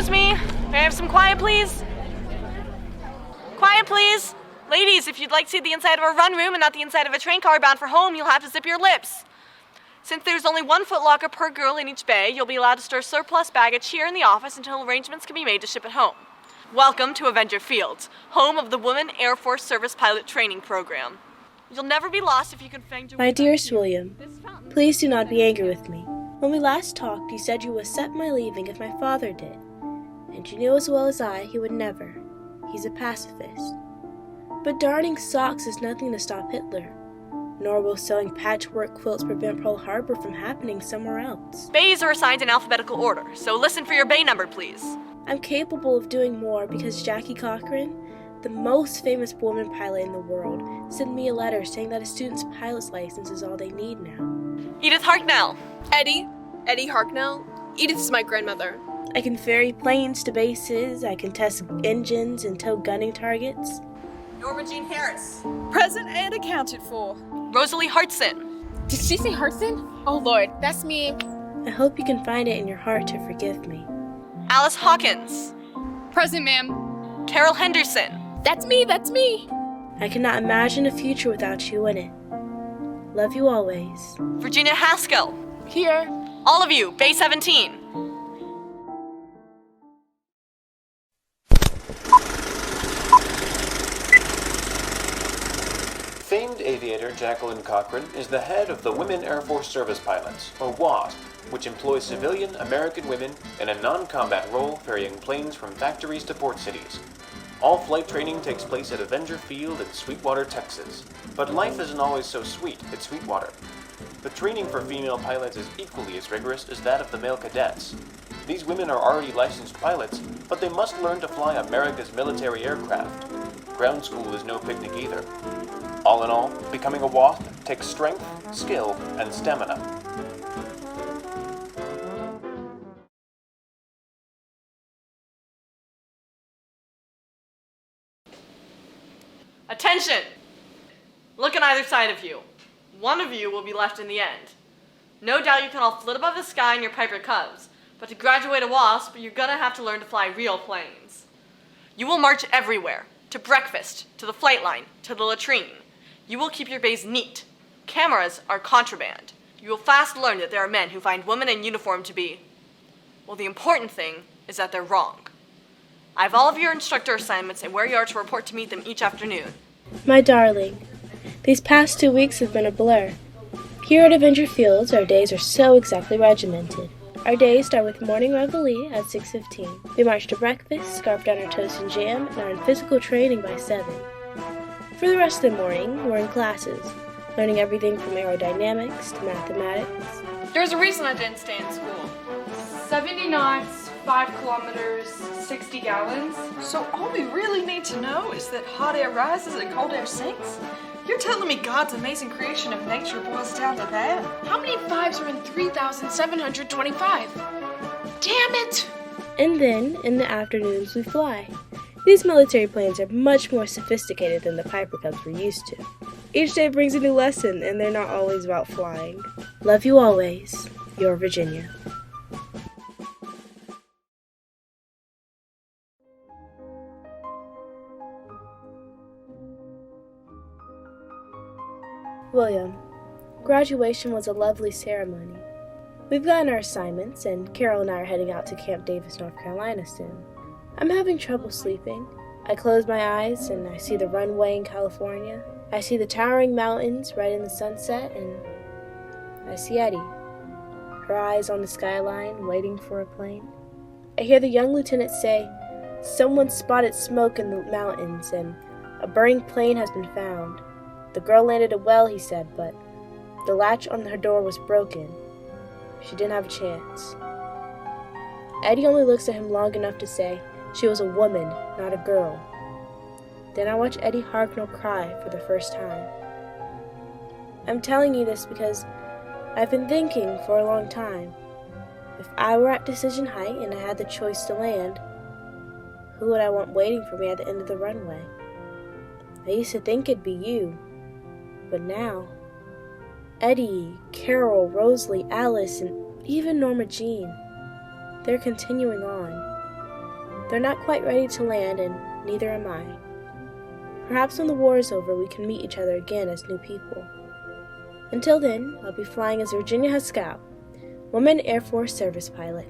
Excuse me? May I have some quiet, please? Quiet, please! Ladies, if you'd like to see the inside of a run room and not the inside of a train car bound for home, you'll have to zip your lips. Since there's only 1 footlocker per girl in each bay, you'll be allowed to store surplus baggage here in the office until arrangements can be made to ship it home. Welcome to Avenger Fields, home of the Women Air Force Service Pilot Training Program. You'll never be lost if you can find your way. My dearest William, please do not be angry with me. When we last talked, you said you would accept my leaving if my father did. And you knew as well as I he would never. He's a pacifist. But darning socks is nothing to stop Hitler. Nor will sewing patchwork quilts prevent Pearl Harbor from happening somewhere else. Bays are assigned in alphabetical order, so listen for your bay number, please. I'm capable of doing more because Jackie Cochran, the most famous woman pilot in the world, sent me a letter saying that a student's pilot's license is all they need now. Edith Harknell. Eddie Harknell. Edith is my grandmother. I can ferry planes to bases, I can test engines and tow gunning targets. Norma Jean Harris. Present and accounted for. Rosalie Hartson. Did she say Hartson? Oh Lord, that's me. I hope you can find it in your heart to forgive me. Alice Hawkins. Present, ma'am. Carol Henderson. That's me. I cannot imagine a future without you in it. Love you always. Virginia Haskell. Here. All of you, Bay 17. Famed aviator Jacqueline Cochran is the head of the Women Air Force Service Pilots, or WASP, which employs civilian American women in a non-combat role ferrying planes from factories to port cities. All flight training takes place at Avenger Field in Sweetwater, Texas. But life isn't always so sweet at Sweetwater. The training for female pilots is equally as rigorous as that of the male cadets. These women are already licensed pilots, but they must learn to fly America's military aircraft. Ground school is no picnic either. All in all, becoming a WASP takes strength, skill, and stamina. Attention! Look on either side of you. One of you will be left in the end. No doubt you can all flit above the sky in your Piper Cubs, but to graduate a WASP, you're gonna have to learn to fly real planes. You will march everywhere, to breakfast, to the flight line, to the latrine. You will keep your bays neat. Cameras are contraband. You will fast learn that there are men who find women in uniform to be, well, the important thing is that they're wrong. I have all of your instructor assignments and where you are to report to meet them each afternoon. My darling, these past 2 weeks have been a blur. Here at Avenger Fields, our days are so exactly regimented. Our days start with morning reveille at 6:15. We march to breakfast, scarf down our toast and jam, and are in physical training by 7. For the rest of the morning, we're in classes, learning everything from aerodynamics to mathematics. There's a reason I didn't stay in school. 70 knots, 5 kilometers, 60 gallons. So all we really need to know is that hot air rises and cold air sinks? You're telling me God's amazing creation of nature boils down to that? How many 5s are in 3,725? Damn it! And then, in the afternoons, we fly. These military planes are much more sophisticated than the Piper Cubs we're used to. Each day brings a new lesson, and they're not always about flying. Love you always, your Virginia. William, graduation was a lovely ceremony. We've gotten our assignments, and Carol and I are heading out to Camp Davis, North Carolina soon. I'm having trouble sleeping. I close my eyes, and I see the runway in California. I see the towering mountains right in the sunset, and I see Eddie, her eyes on the skyline, waiting for a plane. I hear the young lieutenant say, "Someone spotted smoke in the mountains, and a burning plane has been found. The girl landed it well," he said, but the latch on her door was broken. She didn't have a chance. Eddie only looks at him long enough to say she was a woman, not a girl. Then I watch Eddie Harknell cry for the first time. I'm telling you this because I've been thinking for a long time. If I were at decision height and I had the choice to land, who would I want waiting for me at the end of the runway? I used to think it'd be you. But now, Eddie, Carol, Rosalie, Alice, and even Norma Jean, they're continuing on. They're not quite ready to land, and neither am I. Perhaps when the war is over, we can meet each other again as new people. Until then, I'll be flying as Virginia Haskell, Woman Air Force Service Pilot.